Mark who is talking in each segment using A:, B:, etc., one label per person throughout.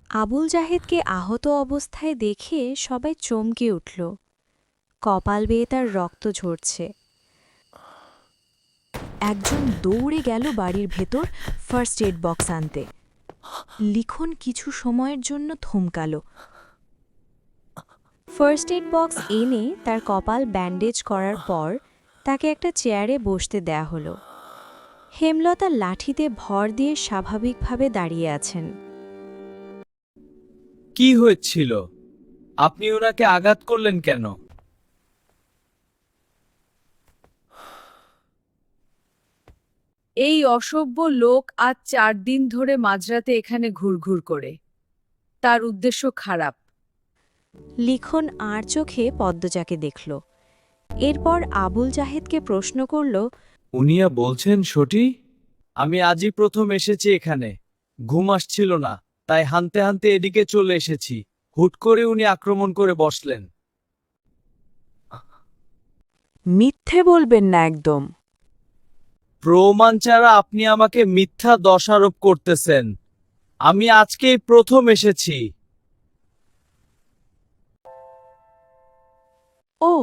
A: আবুল জাহেদকে আহত অবস্থায় দেখে সবাই চমকে উঠল। কপাল বেয়ে তার রক্ত ঝরছে। একজন দৌড়ে গেল বাড়ির ভেতর ফার্স্ট এড বক্স আনতে। লিখন কিছু সময়ের জন্য থমকাল। ফার্স্ট এড বক্স এনে তার কপাল ব্যান্ডেজ করার পর তাকে একটা চেয়ারে বসতে দেয়া হলো। হেমলতা লাঠিতে ভর দিয়ে স্বাভাবিকভাবে দাঁড়িয়ে আছেন।
B: কি হয়েছিল? আপনি ওনাকে আঘাত করলেন কেন?
C: এই অসভ্য লোক আজ 4 দিন ধরে মাঝরাতে এখানে ঘুরঘুর করে। তার উদ্দেশ্য খারাপ।
A: লিখন আর চোখে পদ্মজাকে দেখল। এরপর আবুল জাহেদকে প্রশ্ন করল,
B: উনিয়া বলছেন সটি? আমি আজই প্রথম এসেছি এখানে। ঘুম আসছিল না, তাই হানতে হানতে এদিকে চলে এসেছি। হুট করে উনি আক্রমণ করে বসলেন।
C: মিথ্যে বলবেন না একদম।
B: প্রমাণ ছাড়া আপনি আমাকে মিথ্যা দোষারোপ করতেছেন। আমি আজকেই প্রথম এসেছি।
C: ও,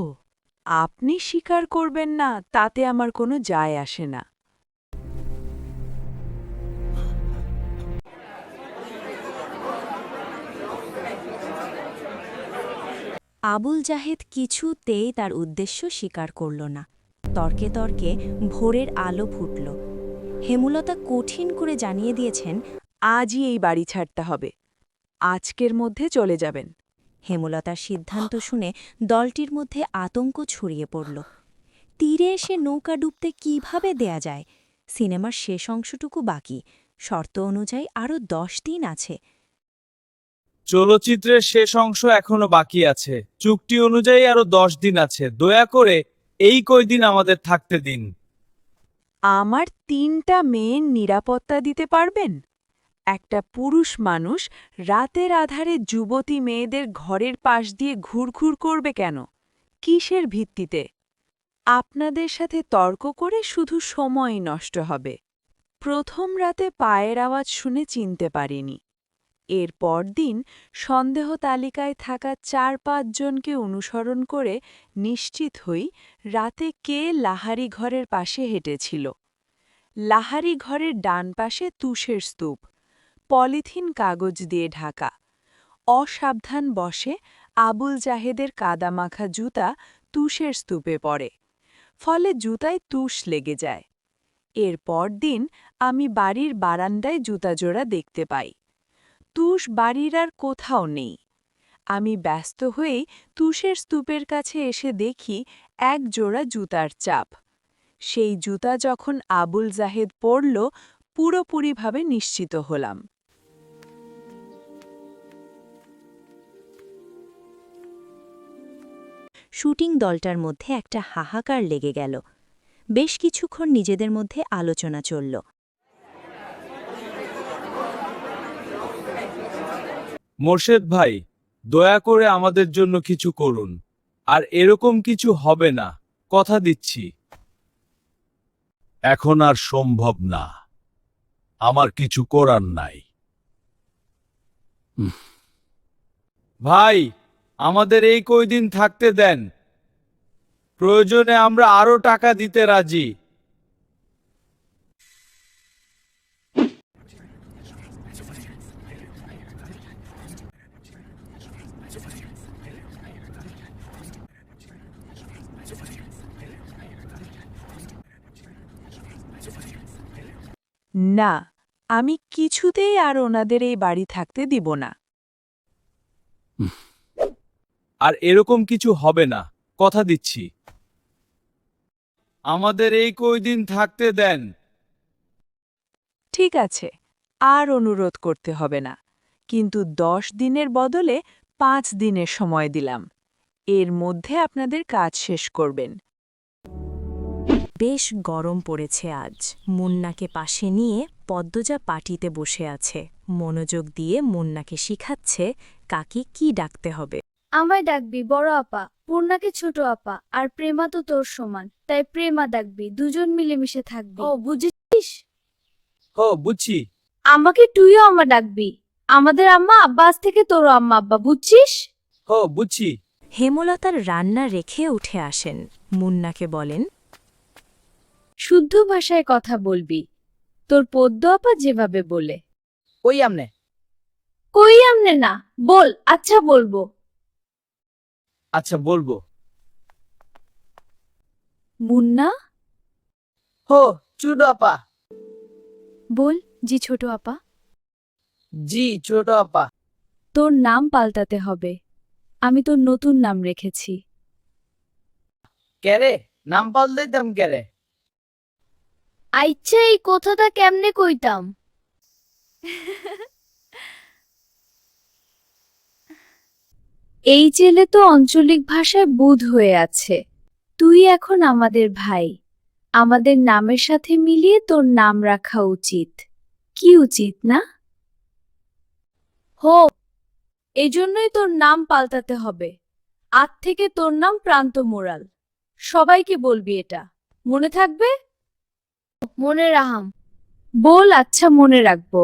C: আপনি স্বীকার করবেন না তাতে আমার কোনো যায় আসে না।
A: আবুল জাহেদ কিছুতেই তার উদ্দেশ্য স্বীকার করল না। তর্কে তর্কে ভোরের আলো ফুটল। হেমলতা কঠিন করে জানিয়ে দিয়েছেন,
C: আজই এই বাড়ি ছাড়তে হবে। আজকের মধ্যে চলে যাবেন।
A: হেমলতার সিদ্ধান্ত শুনে দলটির মধ্যে আতঙ্ক ছড়িয়ে পড়ল। তীরে এসে নৌকা ডুবতে কিভাবে দেয়া যায়? সিনেমার শেষ অংশটুকু বাকি। শর্ত অনুযায়ী আরও 10 দিন আছে।
B: চলচ্চিত্রের শেষ অংশ এখনো বাকি আছে। চুক্তি অনুযায়ী আরো 10 দিন আছে। দয়া করে এই কয়দিন আমাদের থাকতে দিন।
C: আমার 3টা মেয়ের নিরাপত্তা দিতে পারবেন? একটা পুরুষ মানুষ রাতের আধারে যুবতী মেয়েদের ঘরের পাশ দিয়ে ঘুরঘুর করবে কেন? কিসের ভিত্তিতে? আপনাদের সাথে তর্ক করে শুধু সময় নষ্ট হবে। প্রথম রাতে পায়ের আওয়াজ শুনে চিনতে পারিনি। এর পরদিন সন্দেহ তালিকায় থাকা 4-5 জনকে অনুসরণ করে নিশ্চিত হই রাতে কে লাহারি ঘরের পাশে হেঁটেছিল। লাহারি ঘরের ডান পাশে তুষের স্তূপ, পলিথিন কাগজ দিয়ে ঢাকা। অসাবধান বসে আবুল জাহেদের কাদামাখা জুতা তুষের স্তূপে পড়ে, ফলে জুতায় তুষ লেগে যায়। এর পরদিন আমি বাড়ির বারান্দায় জুতাজোড়া দেখতে পাই। তুষ বাড়ির আর কোথাও নেই। আমি ব্যস্ত হয়েই তুষের স্তূপের কাছে এসে দেখি এক জোড়া জুতার চাপ। সেই জুতা যখন আবুল জাহেদ পরল, পুরোপুরিভাবে নিশ্চিত হলাম।
A: শুটিং দলটার মধ্যে একটা হাহাকার লেগে গেল। বেশ কিছুক্ষণ নিজেদের মধ্যে আলোচনা চলল।
B: মোর্শেদ ভাই, দয়া করে আমাদের জন্য কিছু করুন। আর এরকম কিছু হবে না, কথা দিচ্ছি। এখন আর সম্ভব না। আমার কিছু করার নাই। ভাই, আমাদের এই কয়দিন থাকতে দেন। প্রয়োজনে আমরা আরো টাকা দিতে রাজি।
C: না, আমি কিছুতেই আর ওনাদের এই বাড়ি থাকতে দিব না।
B: আর এরকম কিছু হবে না, কথা দিচ্ছি। আমাদের এই কয়দিন থাকতে দেন।
C: ঠিক আছে, আর অনুরোধ করতে হবে না। কিন্তু 10 দিনের বদলে 5 দিনের সময় দিলাম। এর মধ্যে আপনাদের কাজ শেষ করবেন।
A: বেশ গরম পড়েছে আজ। মুন্নাকে পাশে নিয়ে পদ্মজা পাটিতে বসে আছে। মনোযোগ দিয়ে মুন্নাকে শিখাচ্ছে কাকে কি ডাকতে হবে।
D: আমায় ডাকবি বড় আপা, পূর্ণাকে ছোট আপা, আর প্রেমা তো তোর সমান, তাই প্রেমা ডাকবি। দুজন মিলেমিশে থাকবি। ও বুঝেছিস?
B: ও বুঝছি।
D: আমাকে তুইও আমা ডাকবি। আমাদের আম্মা আব্বা আজ থেকে তোরও আম্মা আব্বা, বুঝছিস?
B: হো বুঝছি।
A: হেমলতার রান্না রেখে উঠে আসেন, মুন্নাকে বলেন,
D: শুদ্ধ ভাষায় কথা বলবি, তোর পদ্য আপা যেভাবে বলে।
B: ওই আমনে।
D: কই আমনে না, বল। আচ্ছা বলবো।
B: আচ্ছা বলবো।
D: মুন্না,
B: হো ছোট আপা।
D: বল। জি ছোট আপা।
B: জি ছোট আপা।
D: তোর নাম পাল্টাতে হবে, আমি তোর নতুন নাম রেখেছি।
B: কেরে নাম পাল্টাইতাম কেরে?
D: আচ্ছা, এই কথাটা কেমনে কইতাম? এই জেলে তো আঞ্চলিক ভাষায় বুঁদ হয়ে আছে। তুই এখন আমাদের ভাই, আমাদের নামের সাথে মিলিয়ে তোর নাম রাখা উচিত। কি উচিত না? হো, এজন্যই তোর নাম পাল্টাতে হবে। আজ থেকে তোর নাম প্রান্ত মোড়াল। সবাইকে বলবি এটা, মনে থাকবে? মনে রাখাম। বল। আচ্ছা মনে রাখবো।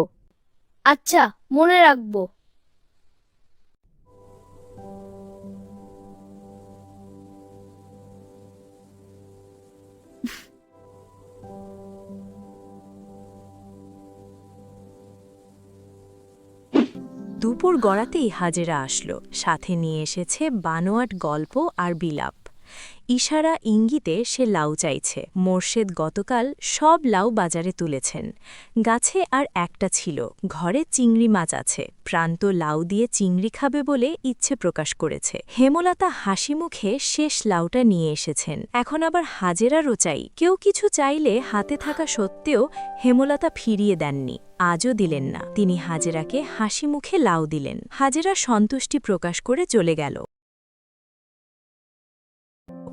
D: আচ্ছা মনে রাখবো।
A: দুপুর গড়াতেই হাজেরা আসলো, সাথে নিয়ে এসেছে বানোয়াট গল্প আর বিলাপ। ইশারা ইঙ্গিতে সে লাউ চাইছে। মোর্শেদ গতকাল সব লাউ বাজারে তুলেছেন। গাছে আর একটা ছিল, ঘরে চিংড়ি মাছ আছে। প্রান্ত লাউ দিয়ে চিংড়ি খাবে বলে ইচ্ছে প্রকাশ করেছে। হেমলতা হাসি মুখে শেষ লাউটা নিয়ে এসেছেন। এখন আবার হাজেরারও চাই। কেউ কিছু চাইলে হাতে থাকা সত্ত্বেও হেমলতা ফিরিয়ে দেননি, আজও দিলেন না। তিনি হাজেরাকে হাসি মুখে লাউ দিলেন। হাজেরা সন্তুষ্টি প্রকাশ করে চলে গেল।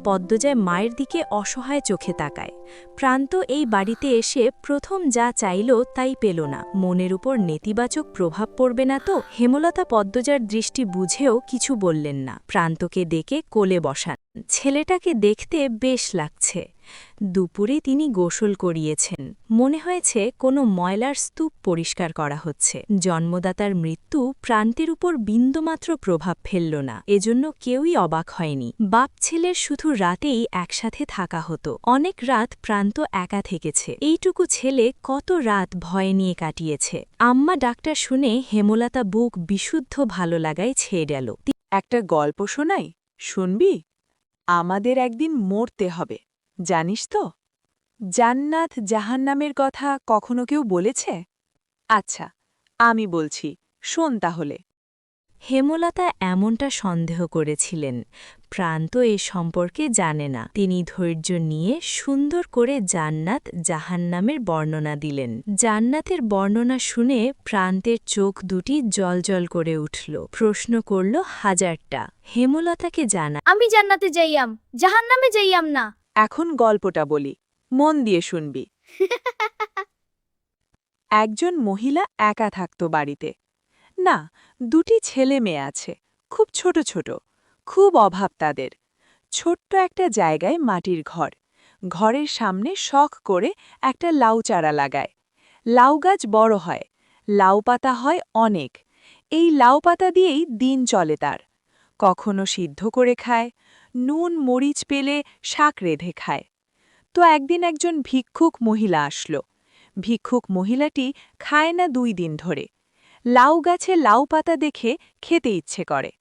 A: পদ্মজায় মায়ের দিকে অসহায় চোখে তাকায়। প্রান্ত এই বাড়িতে এসে প্রথম যা চাইল তাই পেল না। মনের উপর নেতিবাচক প্রভাব পড়বে না তো? হেমলতা পদ্মজার দৃষ্টি বুঝেও কিছু বললেন না। প্রান্তকে ডেকে কোলে বসান। ছেলেটাকে দেখতে বেশ লাগছে। দুপুরে তিনি গোসল করিয়েছেন। মনে হয়েছে কোনো ময়লার স্তূপ পরিষ্কার করা হচ্ছে। জন্মদাতার মৃত্যু প্রান্তের উপর বিন্দুমাত্র প্রভাব ফেলল না, এজন্য কেউই অবাক হয়নি। বাপ ছেলের শুধু রাতেই একসাথে থাকা হতো। অনেক রাত প্রান্ত একা থেকেছে। এইটুকু ছেলে কত রাত ভয় নিয়ে কাটিয়েছে। আম্মা ডাক্তার শুনে হেমলতা বুক বিশুদ্ধ ভালো লাগায় ছেয়ে গেল।
C: একটা গল্প শোনাই, শুনবি? আমাদের একদিন মরতে হবে, জানিস তো? জান্নাত জাহান্নামের কথা কখনো কেউ বলেছে? আচ্ছা, আমি বলছি, শোন তাহলে।
A: হেমলতা এমনটা সন্দেহ করেছিলেন। প্রান্ত এ সম্পর্কে জানে না। তিনি ধৈর্য নিয়ে সুন্দর করে জান্নাত জাহান্নামের বর্ণনা দিলেন। জান্নাতের বর্ণনা শুনে প্রান্তের চোখ দুটি জলজল করে উঠল। প্রশ্ন করল হাজারটা। হেমলতাকে জানা
D: আমি জান্নাতে যাইয়াম, জাহান্নামে যাইয়াম না।
C: এখন গল্পটা বলি, মন দিয়ে শুনবি। একজন মহিলা একা থাকত বাড়িতে। না, দুটি ছেলে মেয়ে আছে, খুব ছোট ছোট, খুব অভাব তাদের। ছোট্ট একটা জায়গায় মাটির ঘর। ঘরের সামনে শখ করে একটা লাউ চারা লাগায়। লাউ গাছ বড় হয়, লাউ পাতা হয় অনেক। এই লাউ পাতা দিয়েই দিন চলে তার। কখনো সিদ্ধ করে খায়, নুন মরিচ পেলে শাক রেঁধে খায়। তো একদিন একজন ভিক্ষুক মহিলা আসলো। ভিক্ষুক মহিলাটি খায় না 2 দিন ধরে। লাউ গাছে লাউ পাতা দেখে খেতে ইচ্ছে করে।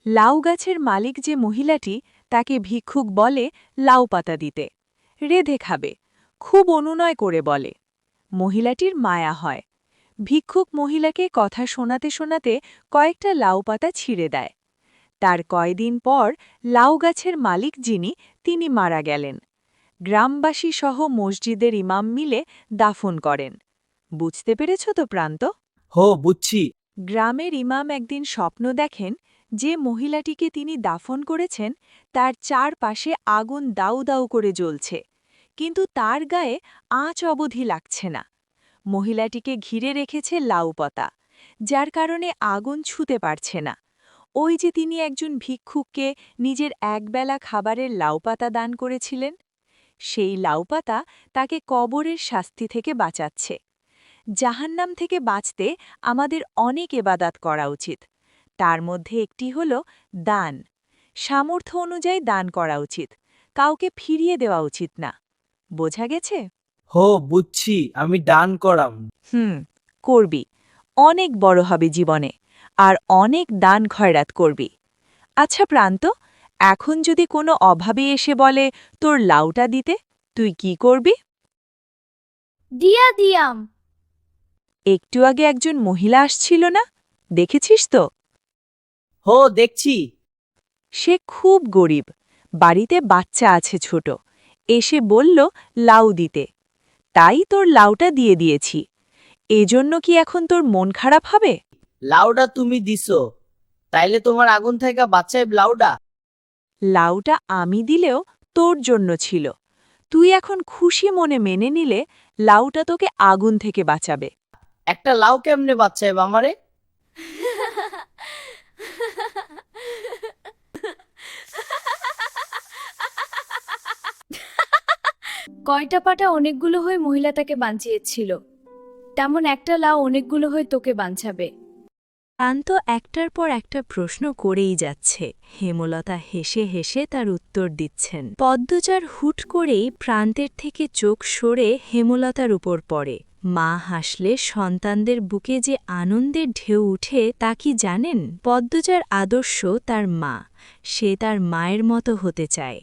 C: লাউ গাছের মালিক যে মহিলাটি, তাকে ভিক্ষুক বলে লাউ পাতা দিতে। রেঁধে খাবে, খুব অনুনয় করে বলে। মহিলাটির মায়া হয়। ভিক্ষুক মহিলাকে কথা শোনাতে শোনাতে কয়েকটা লাউ পাতা ছিঁড়ে দেয়। তার কয়দিন পর লাউ গাছের মালিক যিনি, তিনি মারা গেলেন। গ্রামবাসী সহ মসজিদের ইমাম মিলে দাফন করেন। বুঝতে পেরেছ তো প্রান্ত?
B: হো বুঝছি।
C: গ্রামের ইমাম একদিন স্বপ্ন দেখেন, যে মহিলাটিকে তিনি দাফন করেছেন তার চারপাশে আগুন দাউ দাউ করে জ্বলছে, কিন্তু তার গায়ে আঁচ অবধি লাগছে না। মহিলাটিকে ঘিরে রেখেছে লাউ পাতা, যার কারণে আগুন ছুঁতে পারছে না। ওই যে তিনি একজন ভিক্ষুককে নিজের একবেলা খাবারের লাউ পাতা দান করেছিলেন, সেই লাউ পাতা তাকে কবরের শাস্তি থেকে বাঁচাচ্ছে। জাহান্নাম থেকে বাঁচতে আমাদের অনেক এবাদাত করা উচিত। তার মধ্যে একটি হল দান। সামর্থ্য অনুযায়ী দান করা উচিত, কাউকে ফিরিয়ে দেওয়া উচিত না। বোঝা গেছে?
B: হো, বুঝছি, আমি দান করাম।
C: করবি। অনেক বড় হবে জীবনে, আর অনেক দান খয়রাত করবি। আচ্ছা প্রান্ত, এখন যদি কোনো অভাবে এসে বলে তোর লাউটা দিতে, তুই কি করবি?
D: দিয়া দিয়াম।
C: একটু আগে একজন মহিলা আসছিল না, দেখেছিস তো?
B: হো, দেখছি।
C: সে খুব গরিব, বাড়িতে বাচ্চা আছে ছোট। এসে বলল লাউ দিতে, তাই তোর লাউটা দিয়ে দিয়েছি। এজন্য কি এখন তোর মন খারাপ হবে?
B: লাউডা তুমি দিছো, তাইলে তোমার আগুন থেকে বাচ্চায় লাউডা।
C: লাউটা আমি দিলেও তোর জন্য ছিল। তুই এখন খুশি মনে মেনে নিলে লাউটা তোকে আগুন থেকে বাঁচাবে।
B: একটা লাউ কেমনে বাচ্চায় আমারে?
D: কয়টা পাটা অনেকগুলো হয়ে মহিলা তাকে বাঁচিয়েছিল, তেমন একটা লাউ অনেকগুলো হয়ে তোকে বাঁচাবে।
A: প্রান্ত একটার পর একটা প্রশ্ন করেই যাচ্ছে। হেমলতা হেসে হেসে তার উত্তর দিচ্ছেন। পদ্মজার হুট করেই প্রান্তের থেকে চোখ সরে হেমলতার উপর পড়ে। মা হাসলে সন্তানদের বুকে যে আনন্দের ঢেউ উঠে তা কি জানেন? পদ্মজার আদর্শ তার মা, সে তার মায়ের মতো হতে চায়।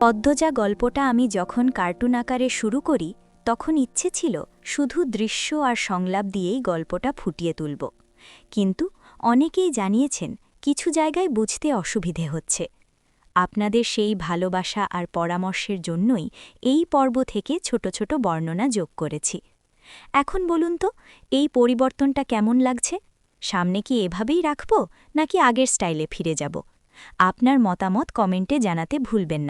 E: পদ্মজা গল্পটা আমি যখন কার্টুন আকারে শুরু করি, তখন ইচ্ছে ছিল শুধু দৃশ্য আর সংলাপ দিয়েই গল্পটা ফুটিয়ে তুলব। কিন্তু অনেকেই জানিয়েছেন কিছু জায়গায় বুঝতে অসুবিধে হচ্ছে। আপনাদের সেই ভালোবাসা আর পরামর্শের জন্যই এই পর্ব থেকে ছোট ছোট বর্ণনা যোগ করেছি। এখন বলুন তো, এই পরিবর্তনটা কেমন লাগছে? সামনে কি এভাবেই রাখব, নাকি আগের স্টাইলে ফিরে যাব? আপনার মতামত কমেন্টে জানাতে ভুলবেন না।